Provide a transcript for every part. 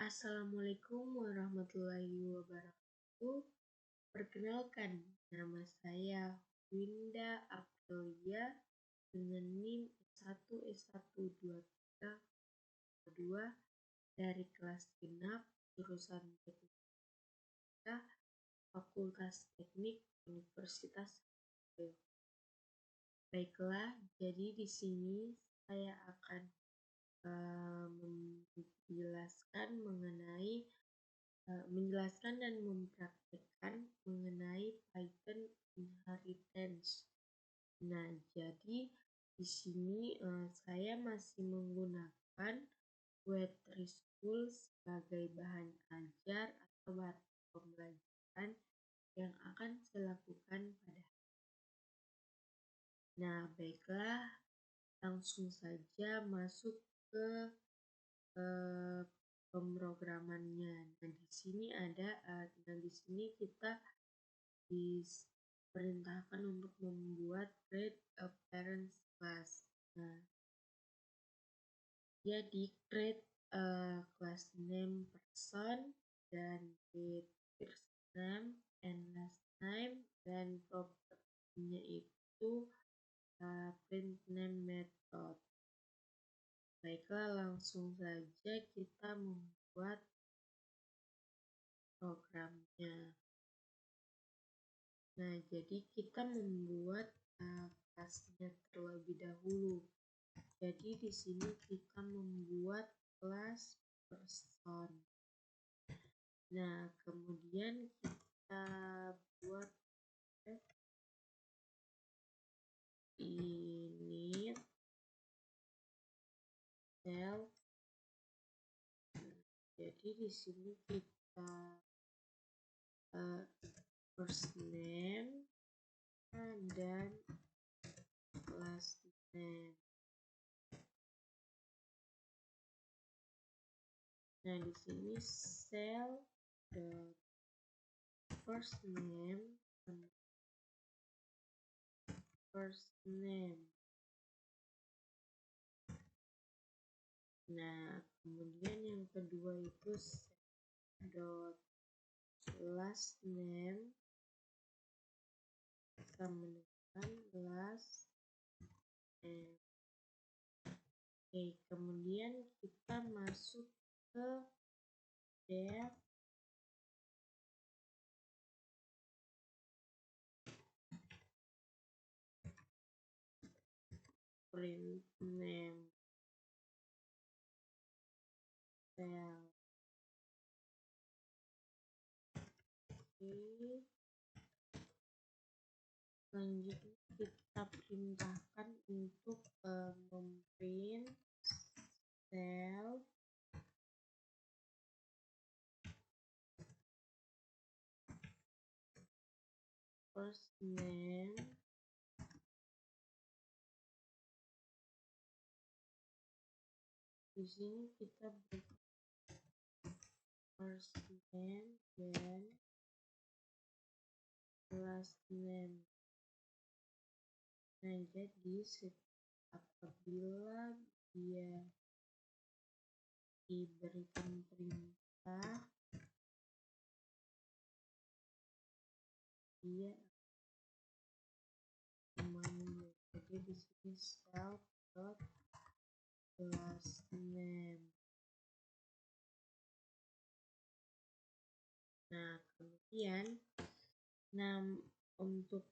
Assalamualaikum warahmatullahi wabarakatuh. Perkenalkan, nama saya Winda Aprilia dengan NIM S1S123 dari kelas genap jurusan Teknik Fakultas Teknik Universitas Surabaya. Baiklah, jadi di sini saya akan menjelaskan dan mempraktikkan mengenai Python inheritance. Nah, jadi di sini saya masih menggunakan Web3School sebagai bahan ajar atau bahan pembelajaran yang akan saya lakukan pada hari. Nah, baiklah, langsung saja masuk ke pemrogramannya. Nah, di sini kita diperintahkan untuk membuat create a parent class. Nah, jadi create a class name person dan with first name and last name, dan propertinya itu print name method. Baiklah, langsung saja kita membuat programnya. Nah, jadi kita membuat kelasnya terlebih dahulu. Jadi di sini kita membuat kelas person. Nah, kemudian kita buat init self. Jadi di sini kita first name dan last name. Nah, di sini self first name first name. Nah, kemudian yang kedua itu dot last name sama dengan last name. Oke, kemudian kita masuk ke def print name cell. Oke, selanjutnya kita perintahkan untuk memprint cell first name di sini kita beri first name dan last name. Nah, jadi apabila dia diberikan perintah, dia memanggil. Jadi di sini self dot last name. Nah, kemudian untuk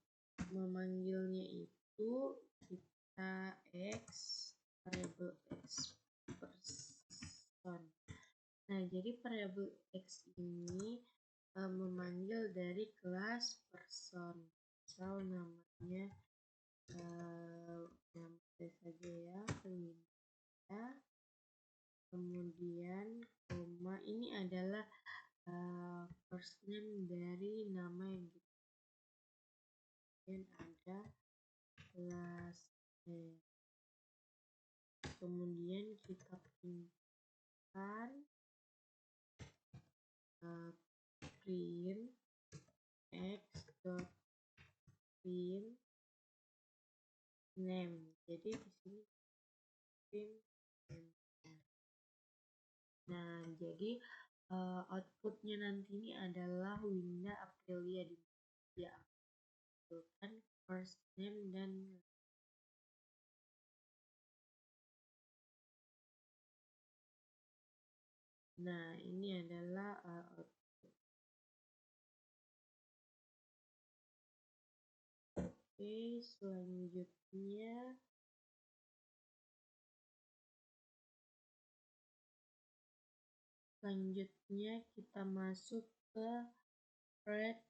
memanggilnya itu kita variable x person. Nah, jadi variable x ini memanggil dari kelas person. Misal namanya nama saja ya, Winda. Kemudian koma, ini adalah first name dari nama yang kita. Kemudian ada last name. Kemudian kita printkan print x dot print name. Jadi di sini print name. Nah, jadi outputnya nanti ini adalah Winda Aprilia, di dia ambilkan first name dan nah ini adalah output. Oke, selanjutnya kita masuk ke thread.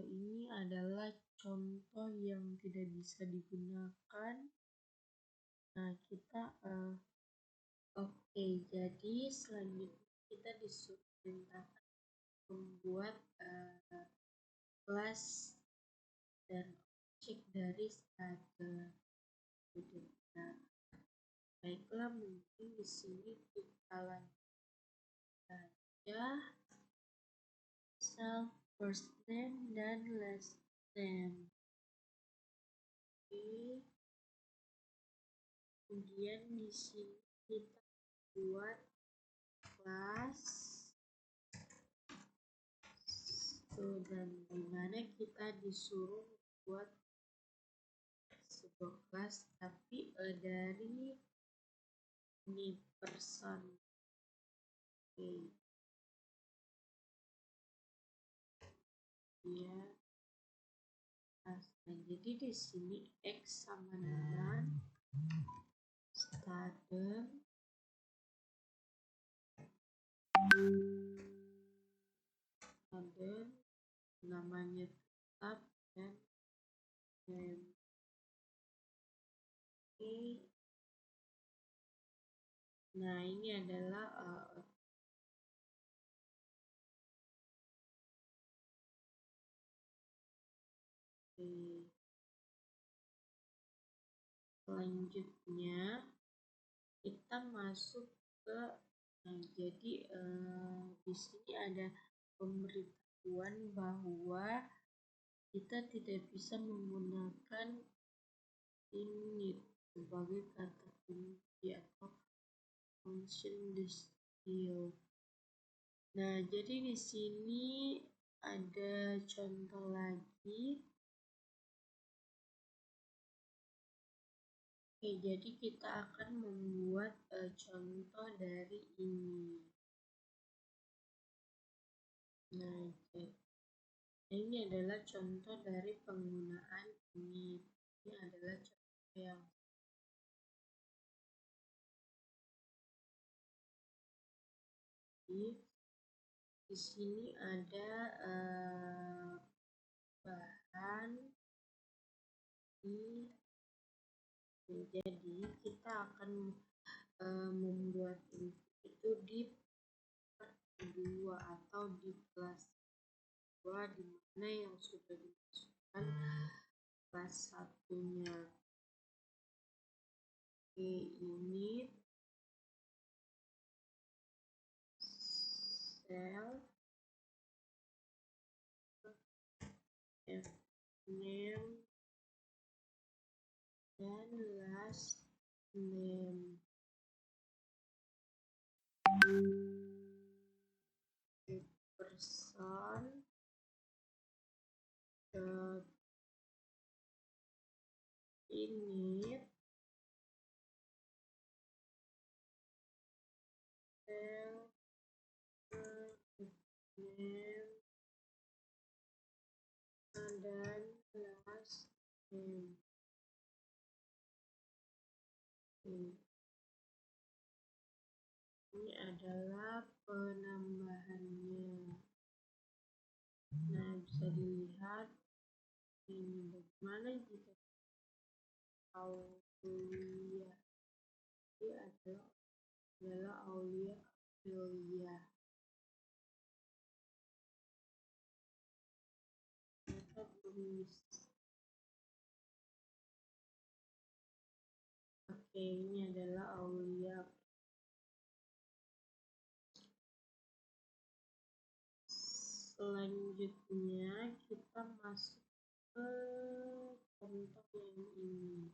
Ini adalah contoh yang tidak bisa digunakan. Nah, kita oke, jadi selanjutnya kita disuruh perintahkan membuat kelas dan objek dari Stagger. Nah, baiklah, mungkin di sini kita lanjutkan saja self first name dan last name. Oke. Kemudian di sini kita buat kelas dan dimana kita disuruh buat sebuah kelas tapi dari ini person. Oke. Ya. Nah, jadi di sini X sama dengan student namanya tetap dan name. Oke. Nah, ini adalah selanjutnya kita masuk ke jadi di sini ada pemberitahuan bahwa kita tidak bisa menggunakan init sebagai kata kunci atau function distill. Nah, jadi di sini ada contoh lagi. Oke, jadi kita akan membuat contoh dari ini. Nah, ini adalah contoh dari penggunaan ini. Ini adalah contoh yang di sini ada bahan ini. Jadi kita akan membuat itu di part 2 atau di kelas 2 di mana yang sudah dimasukkan kelas satunya. Oke, ini cell F name dan last name. Person dot init cell name dan last name. Ini adalah penambahannya. Nah, bisa dilihat ini bagaimana jika Aulia ini adalah Aulia Aprilia. Kita tulis. Oke, ini adalah Aulia. Selanjutnya kita masuk ke contoh yang ini.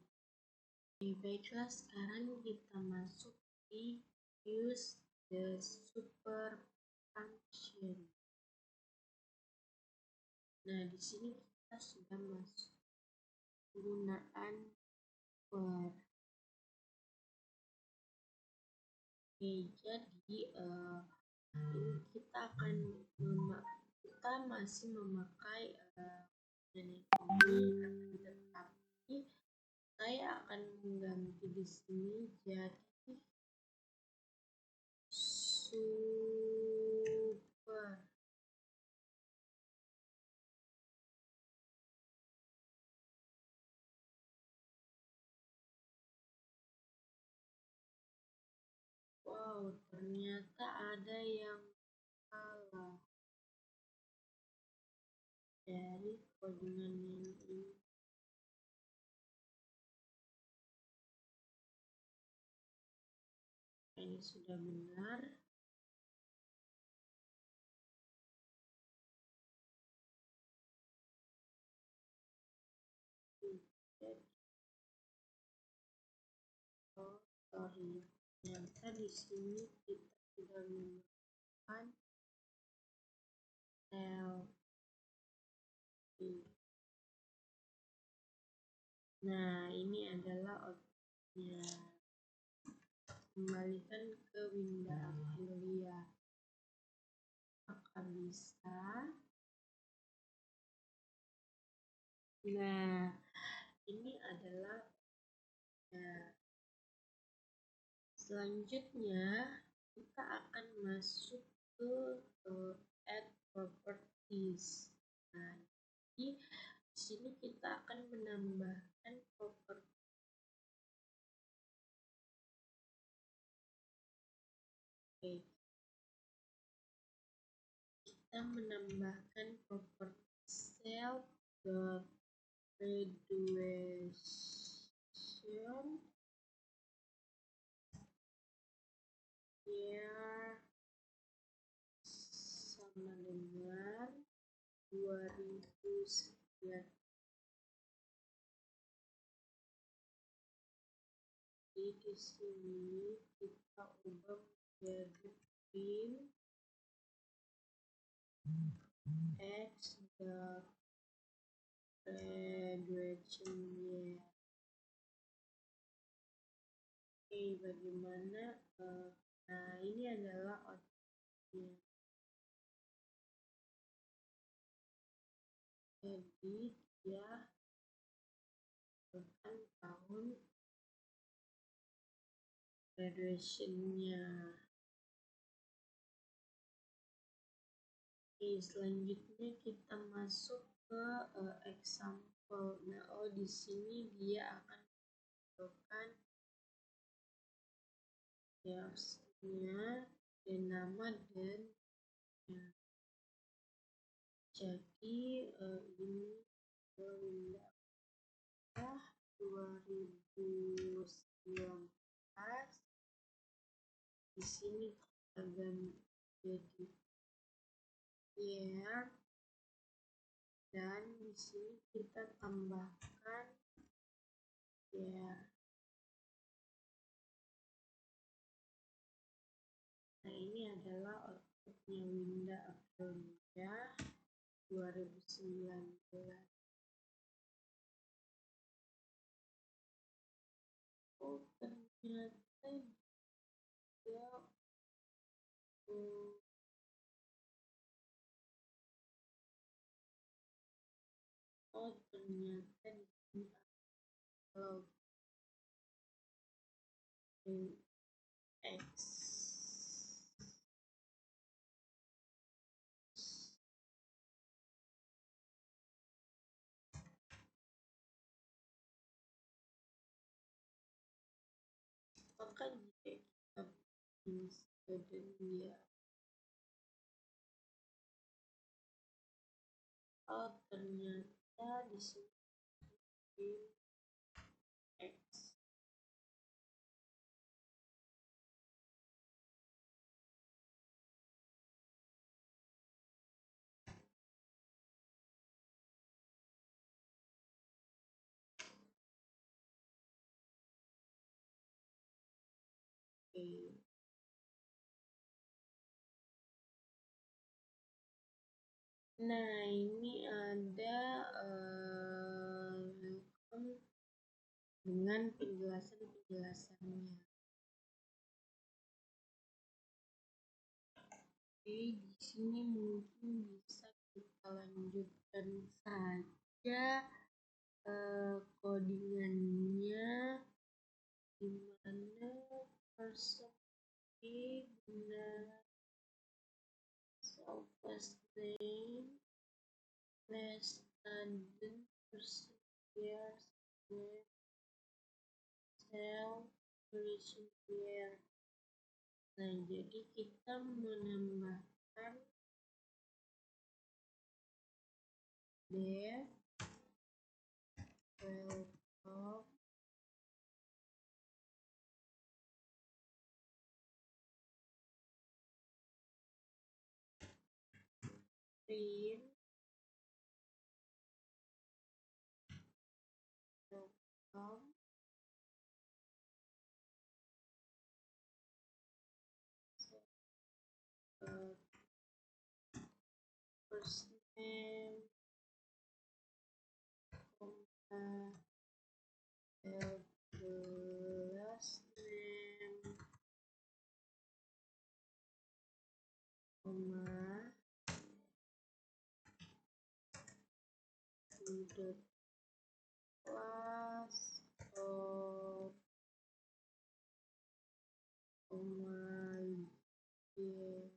Baiklah, sekarang kita masuk di use the super function. Nah, di sini kita sudah masuk penggunaan for. Oke, jadi ini kita masih memakai ini, tetapi saya akan mengganti di sini jadi super. Wow, ternyata ada yang salah dari codingan yang ini. Ini sudah benar. Oh, sorry. Ternyata di sini kita sudah menggunakan L. Nah, ini adalah outputnya. Kembalikan ke Winda Aprilia. Apakah bisa? Nah, ini adalah selanjutnya kita akan masuk ke add properties. Nah, di sini kita akan menambahkan properti. Kita menambahkan properti self dot graduation year sama dengan 2009. Jadi di sini kita ubah menjadi print x dot graduation year. Oke, bagaimana? Nah, ini adalah outputnya. Jadi dia bukan tahun graduation-nya. Oke, selanjutnya kita masuk ke example. Nah, di sini dia akan menentukan years-nya dan nama dan jadi ini 2019. Di sini kita ganti jadi year dan di sini kita tambahkan year. Nah, ini adalah outputnya Winda Aprilia 2019. Oh, ternyata dia ternyata di sini kalau X maka jika kita bisa dan dia ternyata di sini X. Oke. Nah, ini ada dengan penjelasan-penjelasannya. Oke, di sini mungkin bisa kita lanjutkan saja codingannya, dimana persegi benar self name less than persevere self persevere. Nah, jadi kita menambahkan def welcome print welcome first name last name the class of yeah.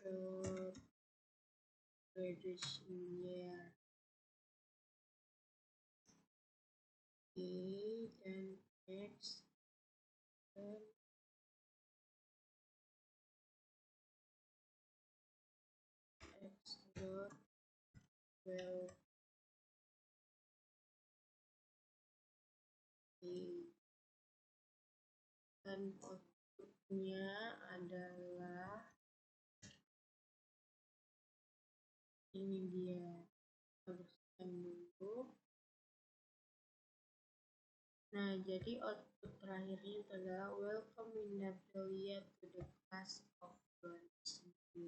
Self graduation year. Okay, dan next x dot well dan outputnya adalah ini dia. Bersihkan dulu. Nah, jadi output terakhirnya adalah welcome Windapelia to the class of 2019.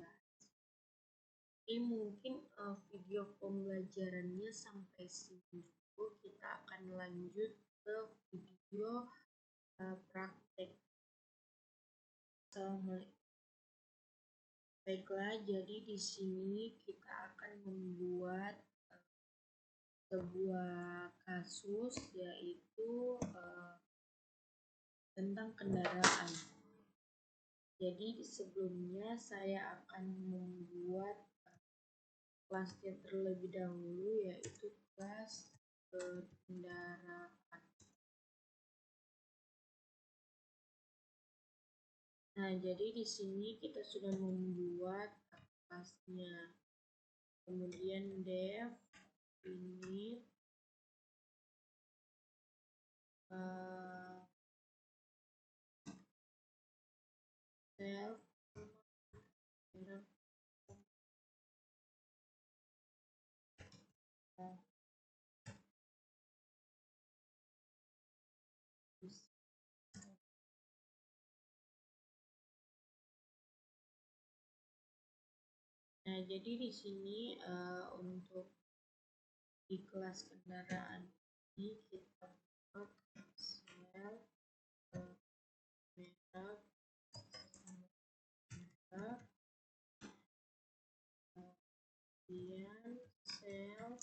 Ini mungkin video pembelajarannya sampai sini dulu. Kita akan lanjut ke video praktek. Baiklah, jadi di sini kita akan membuat sebuah kasus, yaitu tentang kendaraan. Jadi sebelumnya saya akan membuat kelasnya terlebih dahulu, yaitu kelas kendaraan. Nah, jadi di sini kita sudah membuat kelasnya. Kemudian def ini self Nah, jadi di sini untuk di kelas kendaraan ini kita buat self merek kemudian self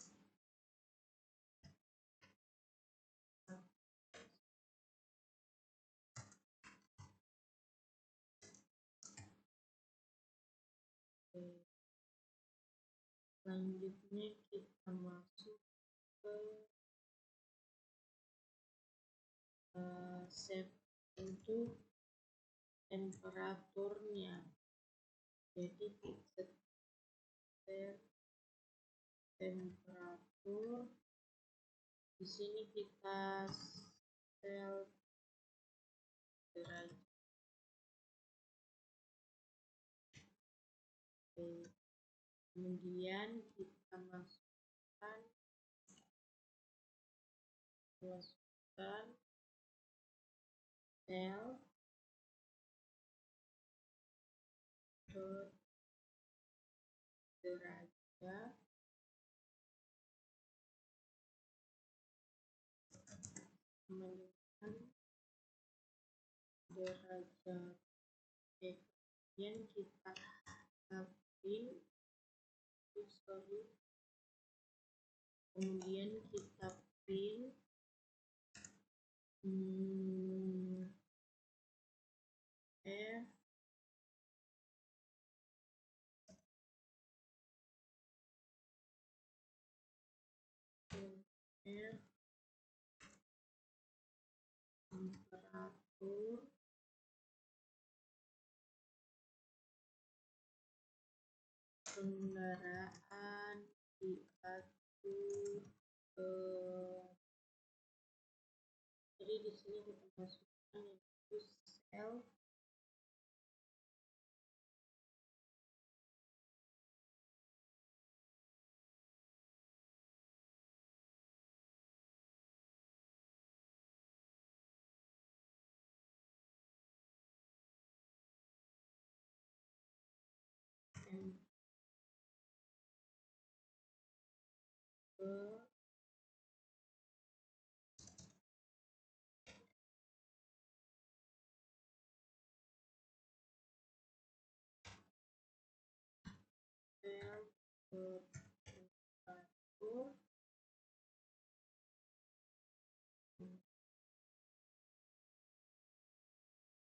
selanjutnya kita masuk ke set untuk temperaturnya. Jadi kita set temperatur. Di sini kita set derajat. kemudian kita masukkan sel dot derajat sama dengan derajat kemudian kita print F temperatur kendaraan diatur jadi di sini kita masukkan itu sel temperatur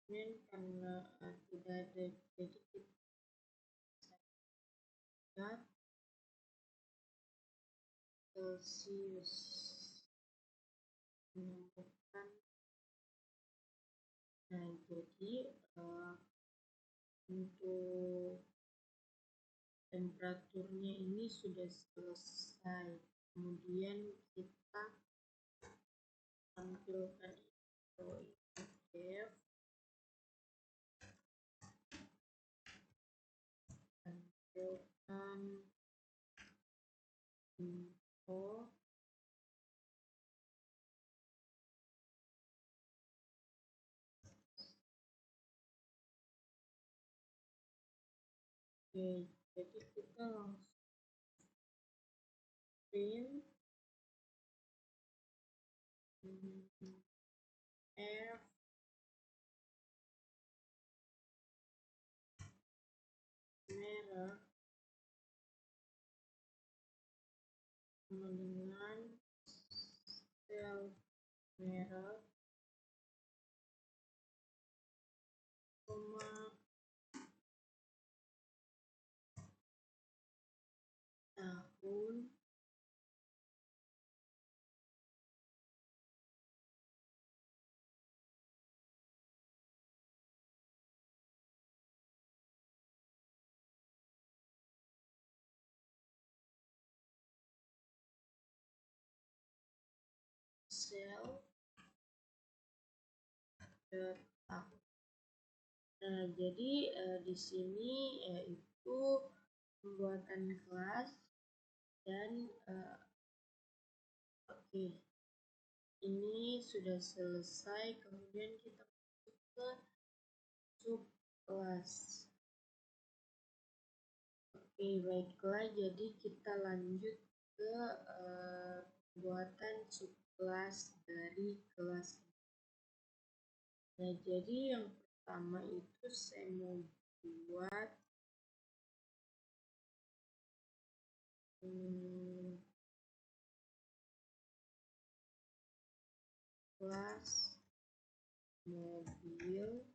dan karena tidak ada jadi kita Celsius menemukan nah jadi untuk temperaturnya ini sudah selesai kemudian kita tampilkan info def tampilkan info Oke, jadi kita langsung print F merah sama dengan sel merah koma tahun sel tahun. Nah, jadi di sini itu pembuatan kelas dan oke. Ini sudah selesai, kemudian kita masuk ke subkelas. Oke, baiklah, jadi kita lanjut ke pembuatan subkelas dari kelas ini. Nah, jadi yang pertama itu saya mau buat kelas mobil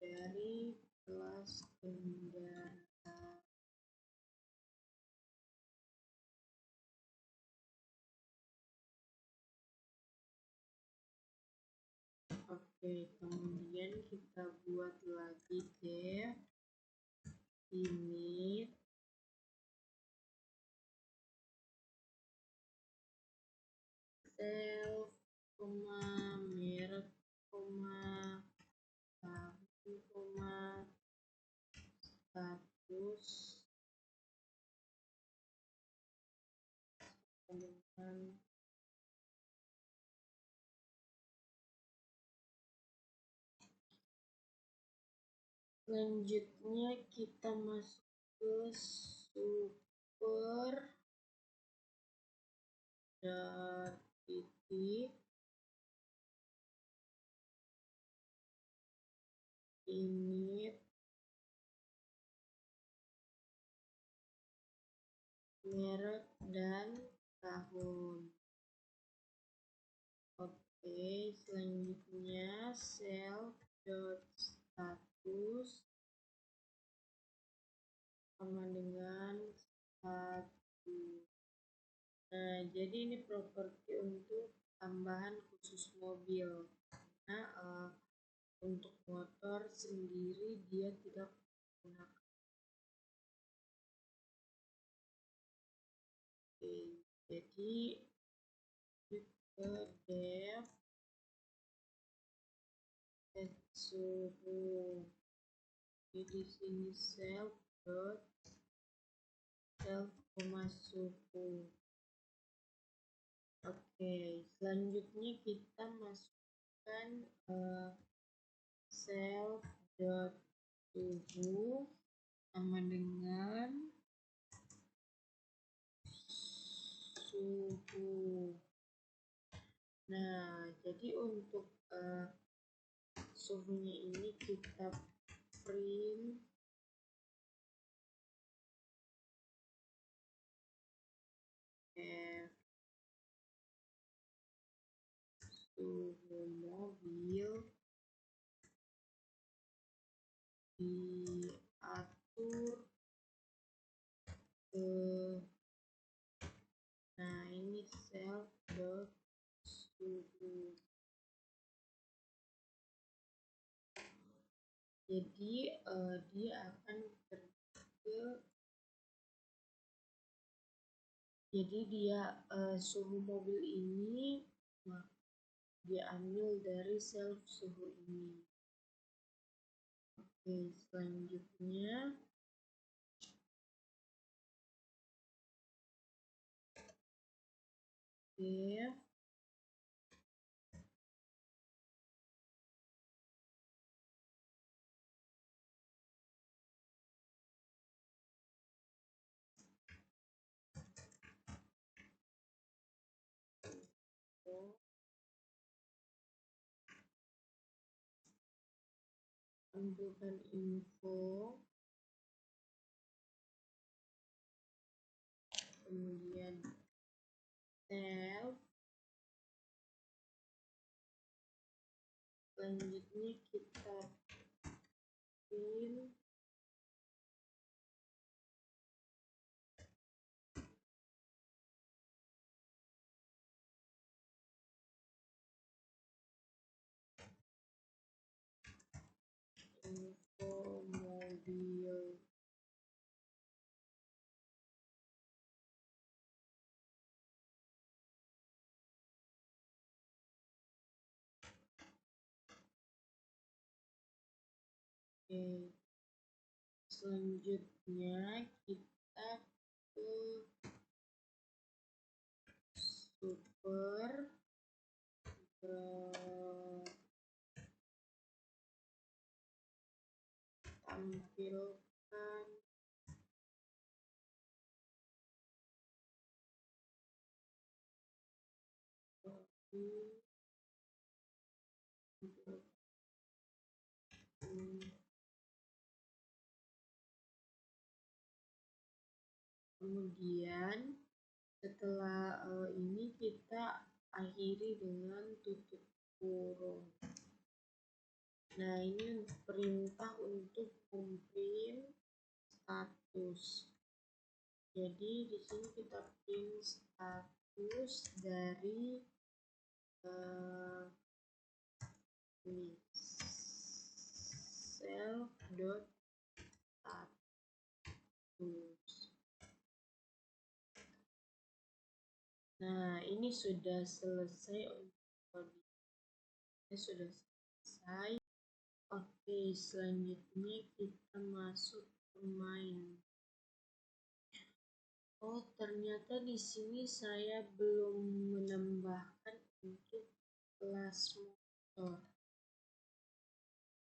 dari kelas kendaraan. Oke, kemudian kita buat lagi deh init sel merek tahun Selanjutnya kita masuk ke super titik init merek dan tahun. Oke, selanjutnya self.status sama dengan 1. Nah, jadi ini properti untuk tambahan khusus mobil. Nah, untuk motor sendiri dia tidak menggunakan. Oke, jadi ke dev suhu. Jadi di sini self suhu. Oke, selanjutnya kita masukkan self.suhu sama dengan suhu. Nah, jadi untuk suhunya ini kita print suhu mobil diatur ke, nah ini self.suhu. Jadi dia akan suhu mobil ini diambil dari self suhu ini. Oke, selanjutnya if ambilkan info, kemudian self, selanjutnya kita print info mobil. Oke, selanjutnya kita ke super tampilkan kemudian setelah ini kita akhiri dengan tutup kurung. Nah, ini perintah untuk memprint status. Jadi di sini kita print status dari ini self.status. Nah, ini sudah selesai untuk sudah selesai. Oke, selanjutnya kita masuk ke main. Oh, ternyata di sini saya belum menambahkan untuk kelas motor.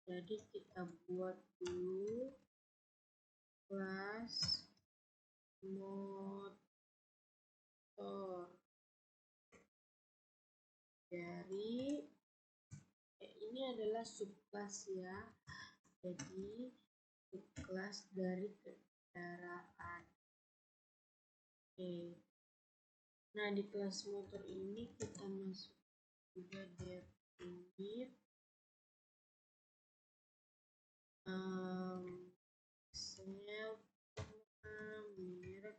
Jadi kita buat dulu kelas motor dari ini adalah subclass ya. Jadi subclass dari kendaraan. Oke. Nah, di kelas motor ini kita masuk juga definite self, merek,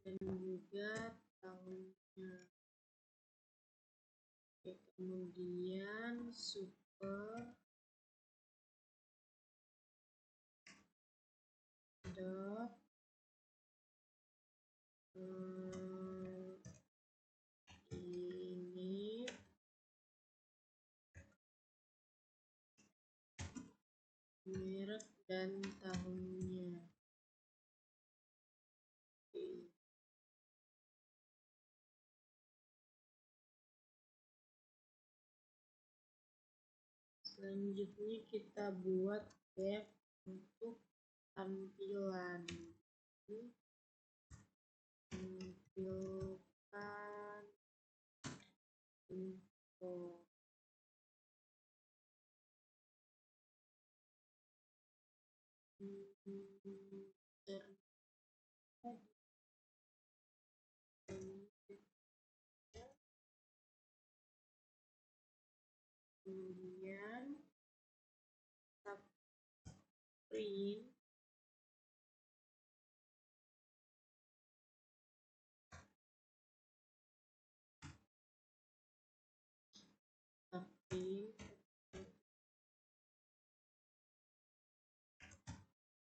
dan juga tahunnya. Oke, kemudian super dot ini merek dan tahunnya. Oke. Selanjutnya kita buat def untuk tampilan. Tampilkan info. Kemudian kita print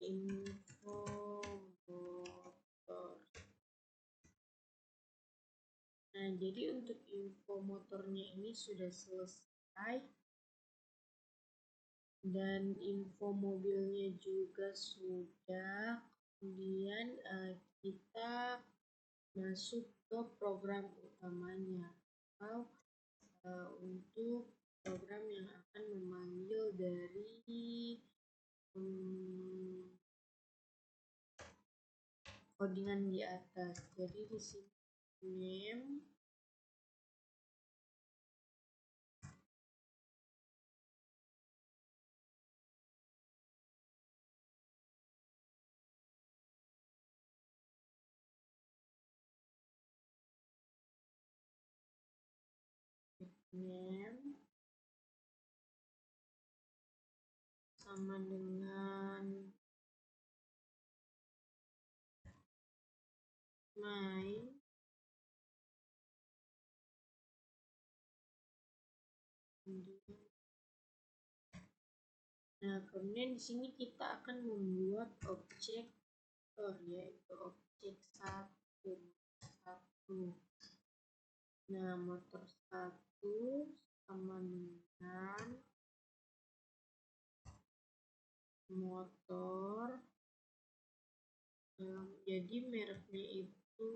info motor. Nah, jadi untuk info motornya ini sudah selesai dan info mobilnya juga sudah. Kemudian kita masuk ke program utamanya atau untuk program yang akan memanggil dari codingan di atas. Jadi di sini name sama dengan my Nah, kemudian di sini kita akan membuat objek yaitu objek satu. Nah, motor 1 sama dengan motor. Jadi mereknya itu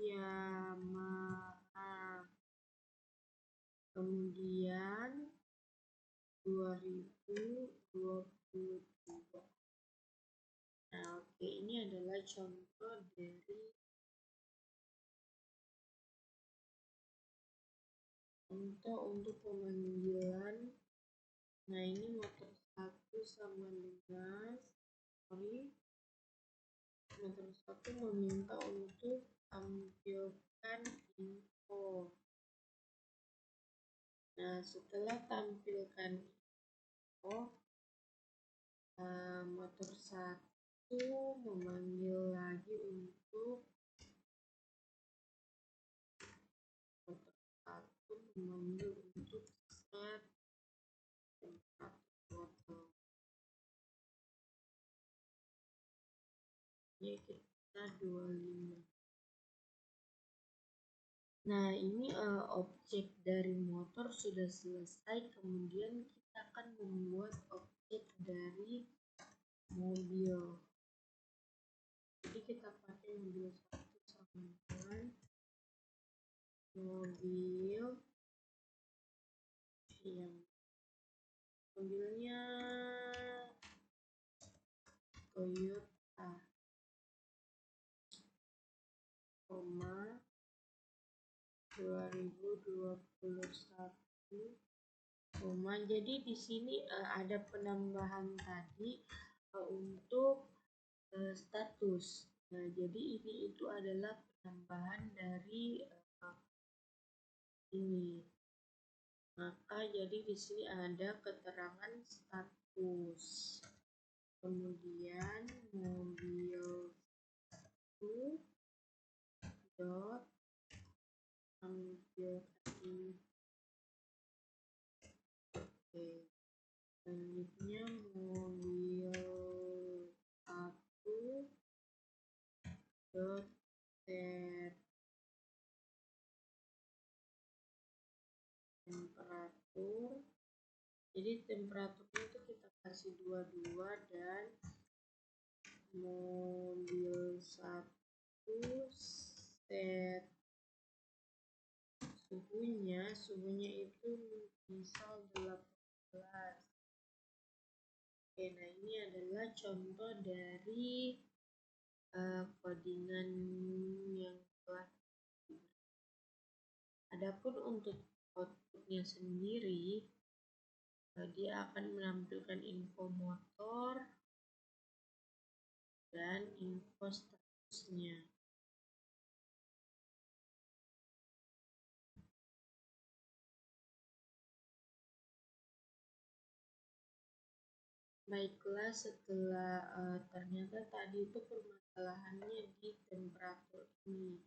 Yamaha. Kemudian 2022. Nah, oke, ini adalah contoh dari untuk pemanggilan. Nah, ini motor 1 sama dengan motor 1 meminta untuk tampilkan info. Nah, setelah tampilkan info, motor 1 memanggil lagi untuk motor 1 memanggil untuk set temperatur. Ini kita 25. Nah, ini objek dari motor sudah selesai. Kemudian kita akan membuat objek dari mobil. Jadi kita pakai mobil 1 sama dengan mobil yang misalnya Toyota, koma 2021, koma. Jadi di sini ada penambahan tadi untuk status. Nah, jadi itu adalah penambahan dari ini. Maka jadi di sini ada keterangan status. Kemudian mobil 1 dot ambil tadi. Oke. Selanjutnya mobil 1 dot set temperatur. Jadi temperaturnya itu kita kasih 22 dan mobil 1 set suhunya itu misal 18. Oke, nah ini adalah contoh dari codingan yang telah diberikan. Adapun untuk outputnya sendiri, dia akan menampilkan info motor dan info statusnya. Baiklah, setelah ternyata tadi itu permasalahannya di temperatur ini.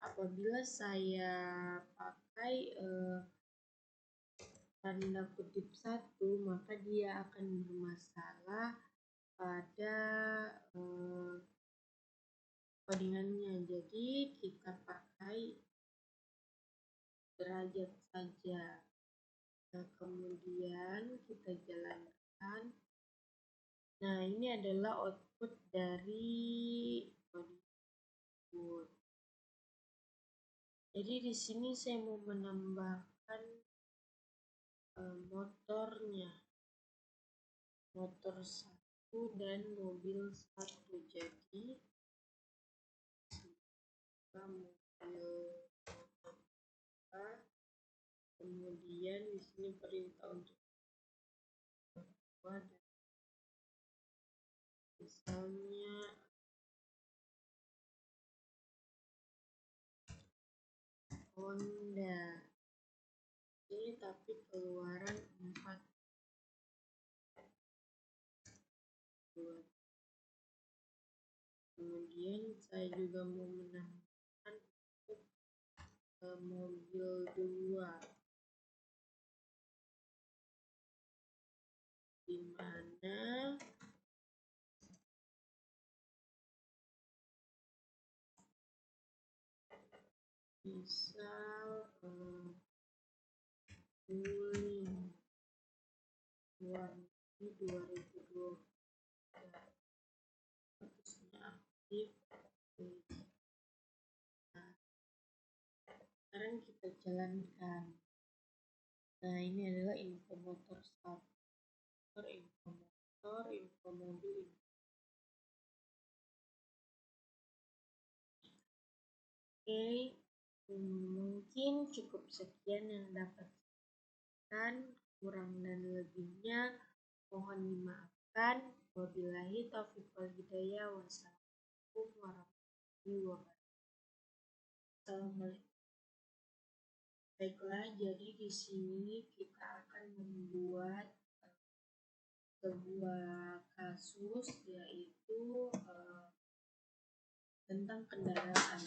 Apabila saya pakai tanda kutip 1, maka dia akan bermasalah pada codingannya. Jadi kita pakai derajat saja. Nah, kemudian kita jalankan. Nah, ini adalah output dari output. Jadi di sini saya mau menambahkan motornya, motor 1 dan mobil 1. Jadi mobil motor, kemudian di sini perintah untuk dan misalnya Honda ini, tapi keluaran 4. Kemudian saya juga mau menambahkan untuk mobil 2, di mana misal Wuling warna 2020 statusnya aktif. Nah, sekarang kita jalankan. Nah, ini adalah info motor 1, info motor, info mobil. Oke, mungkin cukup sekian yang dapat saya, kurang dan lebihnya mohon dimaafkan. Wabillahi taufiq wal hidayah. Wassalamualaikum warahmatullahi wabarakatuh. Assalamualaikum. Baiklah, jadi di sini kita akan membuat sebuah kasus, yaitu tentang kendaraan.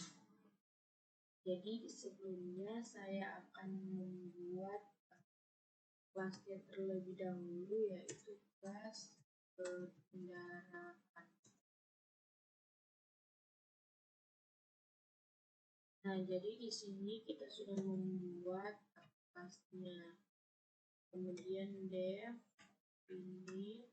Jadi sebelumnya saya akan membuat kelasnya terlebih dahulu, yaitu kelas kendaraan. Nah, jadi di sini kita sudah membuat kelasnya. Kemudian dev ini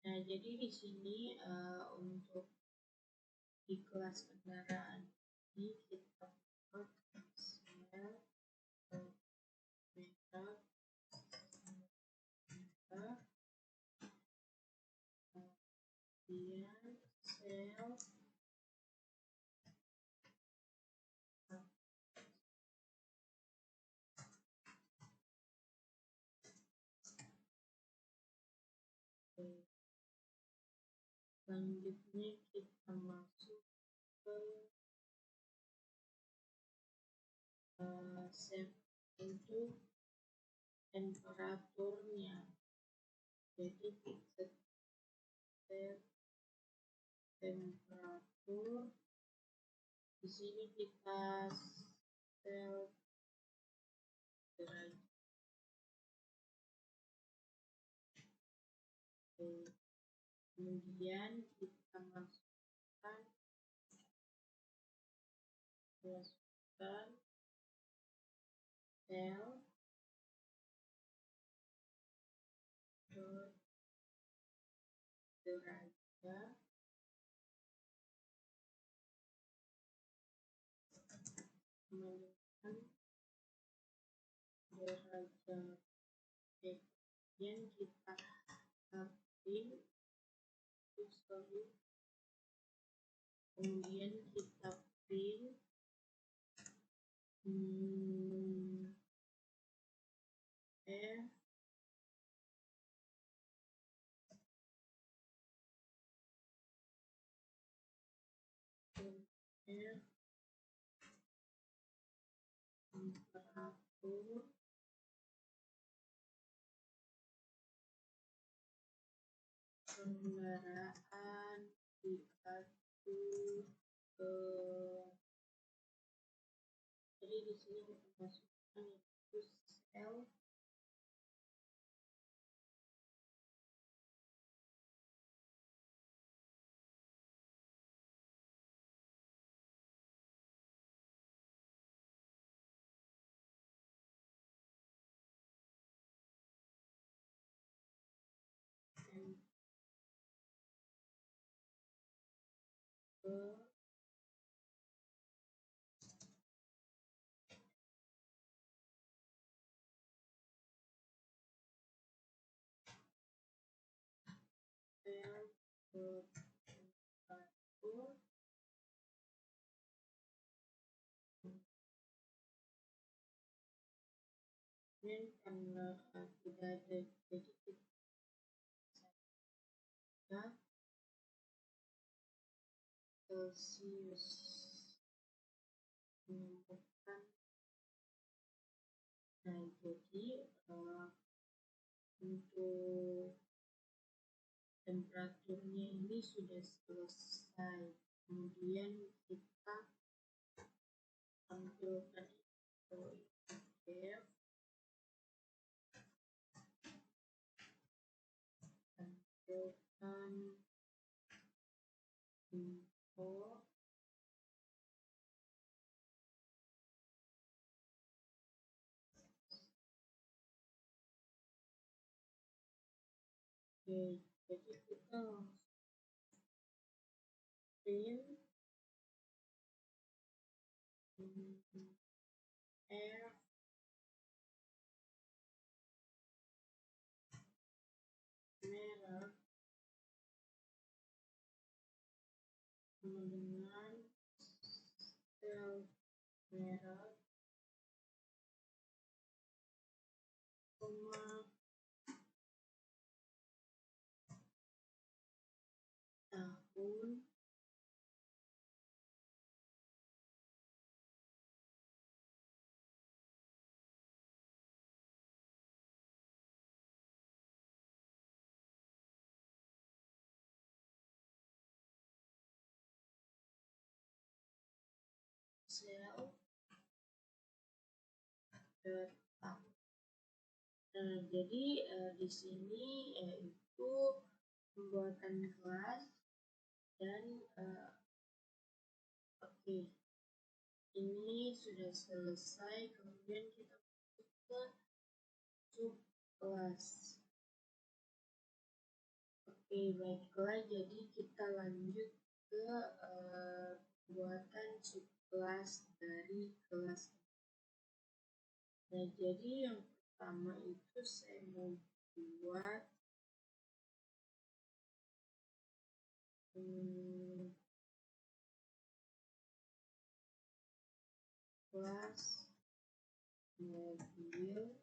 Nah, jadi di sini untuk di kelas kendaraan ini kita buat sel merek, kemudian sel selanjutnya kita masuk ke sel untuk temperaturnya. Jadi kita set temperatur. Di sini kita set derajat. Kemudian kita masukkan sel ke derajat, kemudian derajat, kemudian kita print, kemudian kita print F temperatur kendaraan diatur ke, jadi di sini kita masukkan itu sel ke sel ke temperatur, dan karena tidak ada, jadi kita Celsius menemukan. Nah, jadi untuk temperaturnya ini sudah selesai. Kemudian kita tampilkan info F, tampilkan info Oke, jadi kita langsung print F merek dengan sel merek, koma, tahun, sel, datang. Nah, jadi di sini itu pembuatan kelas dan oke, ini sudah selesai. Kemudian kita masuk ke sub kelas. Oke, Oke, baiklah, jadi kita lanjut ke pembuatan subkelas dari kelas. Nah, jadi yang pertama itu saya mau buat kelas mobil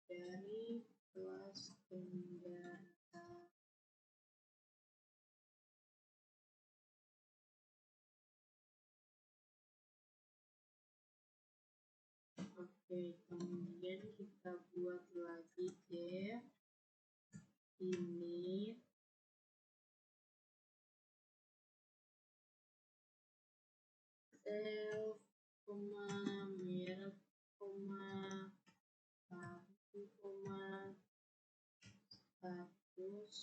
dari kelas kendaraan. Oke, kemudian kita buat lagi deh ini self, merek, tahun, status,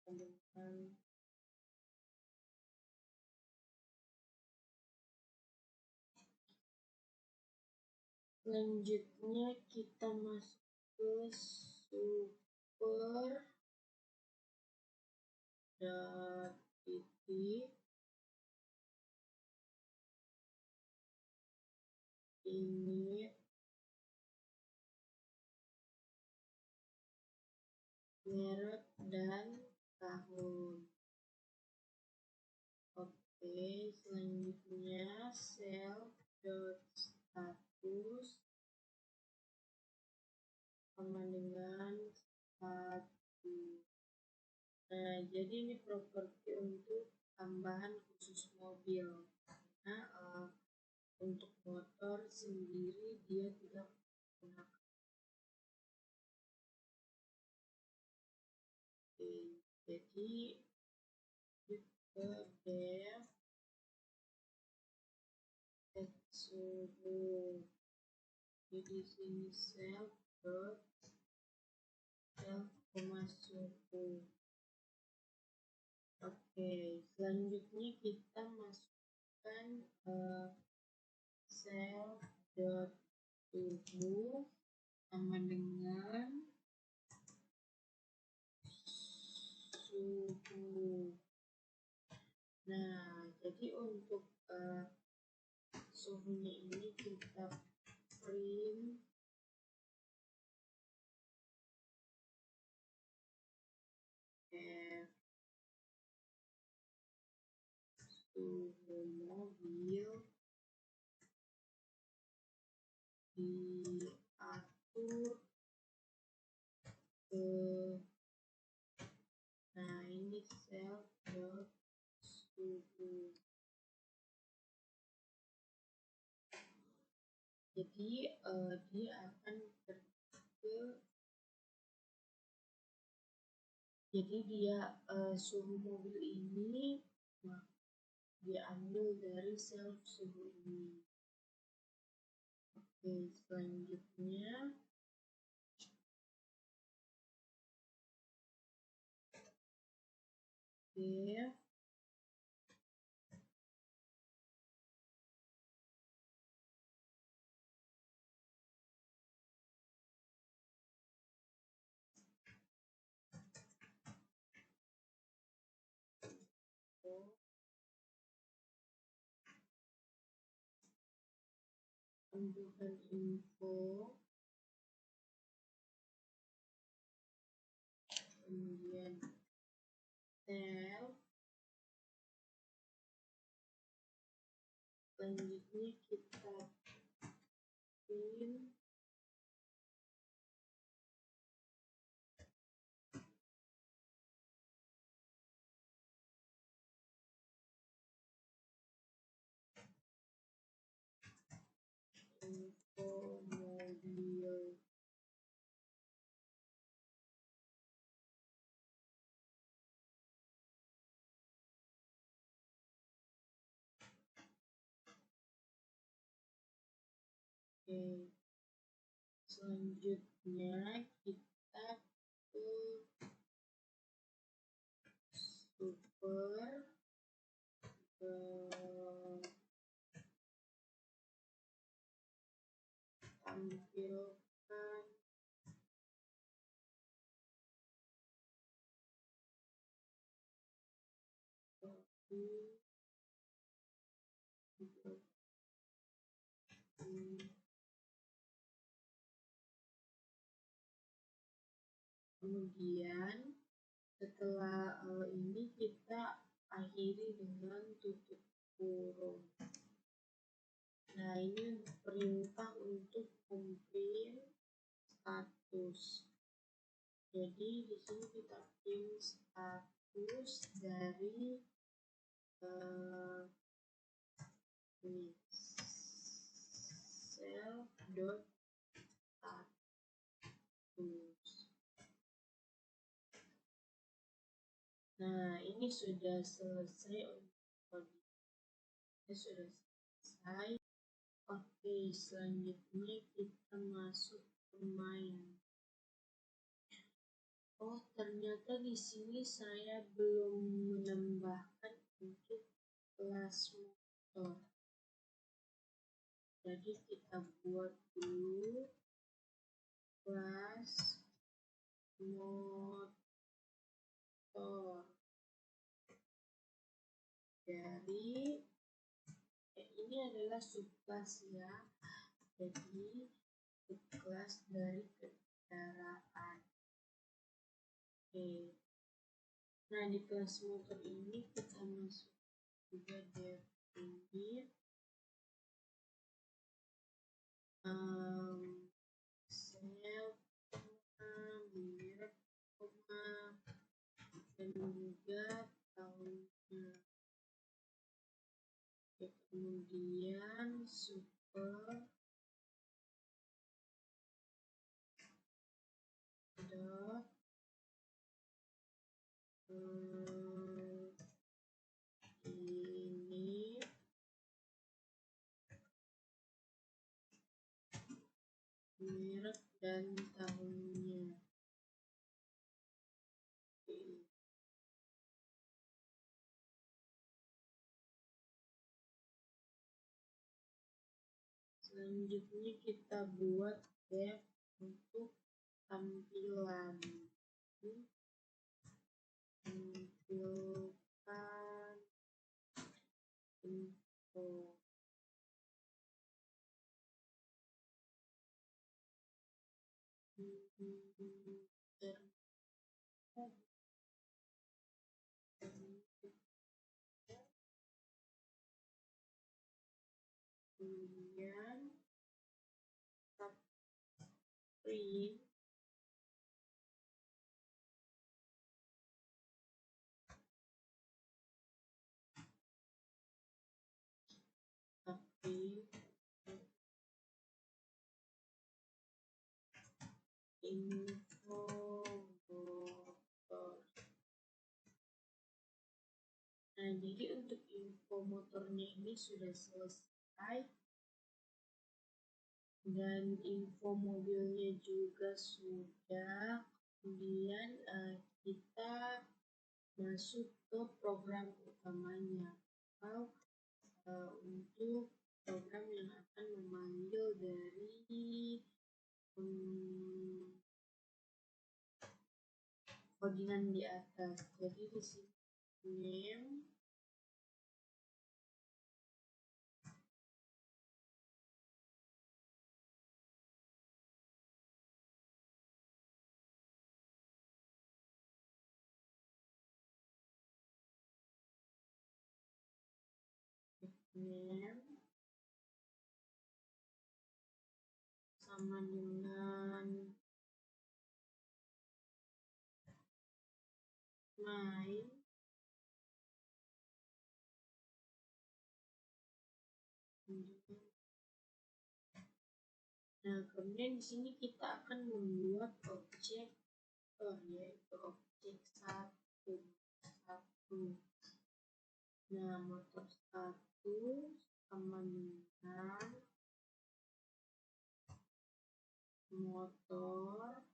dengan selanjutnya kita masuk ke super titik ini merek dan tahun. Oke, selanjutnya self.status sama dengan status. Nah, jadi ini properti untuk tambahan khusus mobil. Nah, untuk motor sendiri dia tidak menggunakan. Oke, jadi ke def suhu. Jadi di sini self suhu. Oke, selanjutnya kita masukkan self.suhu sama dengan suhu. Nah, jadi untuk suhunya ini kita print suhu mobil diatur ke, nah ini self.suhu. Jadi dia akan suhu mobil ini diambil dari self suhu ini. Oke, selanjutnya def ambilkan info, kemudian self, selanjutnya kita print info mobil. Oke, selanjutnya kita ke super tampilkan kemudian setelah ini kita akhiri dengan tutup kurung. Nah, ini perintah untuk print status. Jadi di sini kita print status dari ini self.status. Nah, ini sudah selesai untuk sudah selesai. Oke, selanjutnya kita masuk ke main. Oh, ternyata di sini saya belum menambahkan untuk kelas motor. Jadi kita buat dulu kelas motor dari ini adalah subclass ya. Jadi subclass dari kendaraan. Oke. Nah, di kelas motor ini kita masuk juga definite self, merek, dan juga tahunnya. Kemudian super dot ini merek dan tahunnya. Selanjutnya kita buat def untuk tampilan. Tampilkan info. Kemudian print info motor. Nah, jadi untuk info motornya ini sudah selesai dan info mobilnya juga sudah. Kemudian kita masuk ke program utamanya atau untuk program yang akan memanggil dari codingan di atas. Jadi di sini name sama dengan main Nah, kemudian di sini kita akan membuat objek yaitu objek satu. Nah, motor satu sama dengan motor.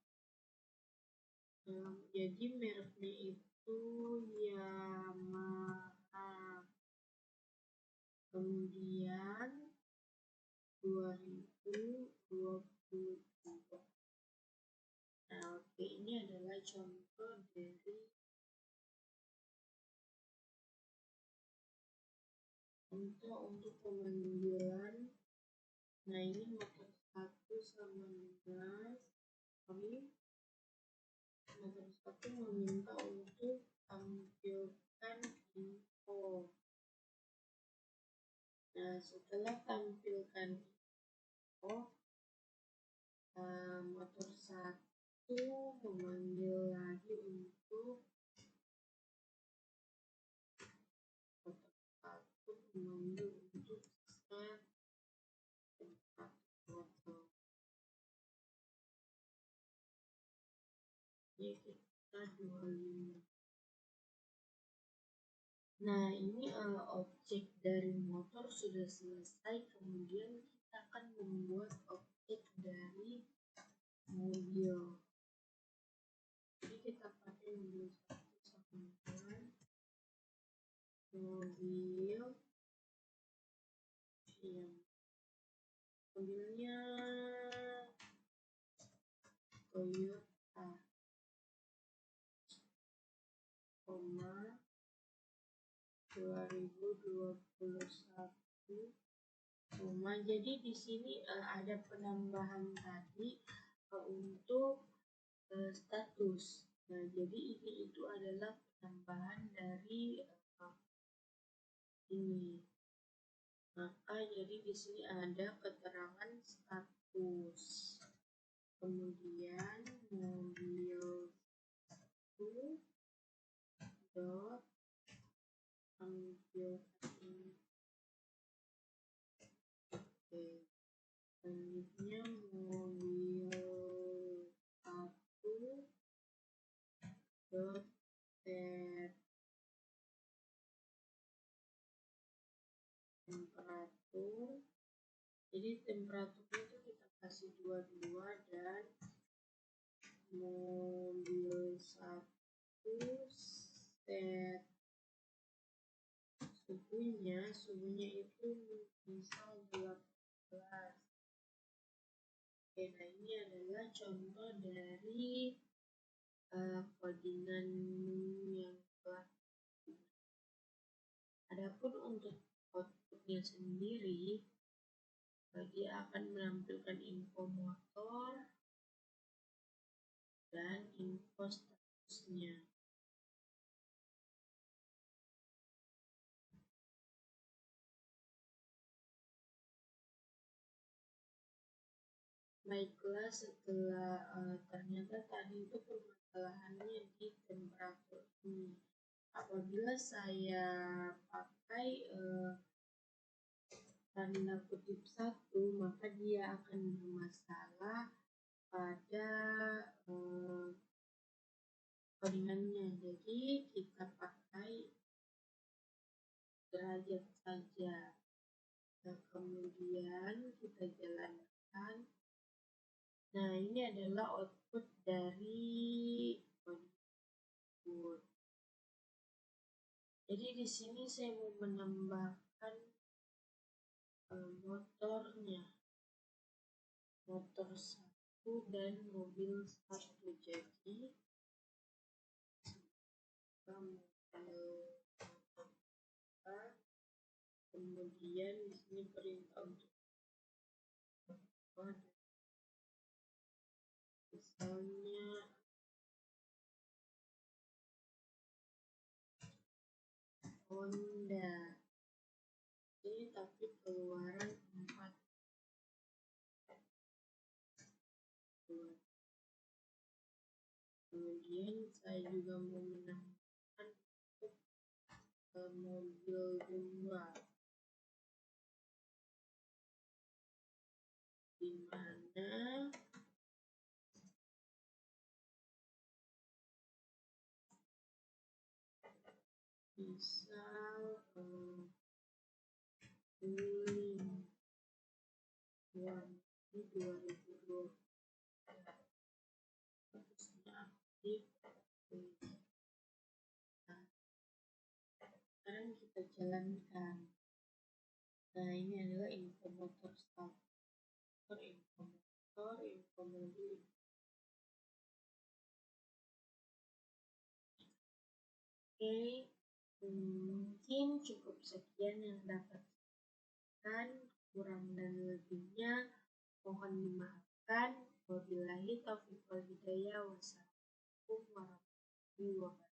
Jadi mereknya itu Yamaha. Kemudian 2020 untuk pemanggilan. Nah, ini motor 1 sama dengan motor 1 meminta untuk tampilkan info. Nah, setelah tampilkan info, motor 1 memanggil lagi untuk set temperatur botol. Ini kita 25. Nah, ini objek dari motor sudah selesai. Kemudian kita akan membuat objek dari mobil. Jadi kita pakai mobil 1 sama dengan mobil yang mobilnya Toyota, 2021. Jadi di sini ada penambahan tadi untuk status. Nah, jadi itu adalah penambahan dari ini. Maka jadi di sini ada keterangan status. Kemudian mobil 1 dot tampilkan ini. Oke. Selanjutnya mobil 1 dot set temperatur. Jadi temperaturnya itu kita kasih 22 dan mobil 1 set suhunya itu misal 18. Oke, nah ini adalah contoh dari codingan yang telah. Adapun untuk outputnya sendiri, dia akan menampilkan info motor dan info statusnya. Baiklah, setelah ternyata tadi itu permasalahannya di temperatur ini. Apabila saya pakai tanda kutip 1, maka dia akan bermasalah pada codingannya. Jadi kita pakai derajat saja. Nah, kemudian kita jalankan. Nah, ini adalah output dari output. Jadi di sini saya mau menambahkan motornya, motor 1 dan mobil 1. Jadi kemudian di sini perintah untuk misalnya Honda. Ini tapi keluaran 4. Kemudian saya juga mau menambahkan untuk mobil 2, di mana misal Wuling 2020 statusnya aktif. Nah, sekarang kita jalankan. Nah, ini adalah info motor starter, info motor, info mobil. Oke, Mungkin cukup sekian yang dapat kan, kurang dan lebihnya mohon dimaafkan. Wabillahi taufiq wal hidayah. Wassalamualaikum warahmatullahi wabarakatuh.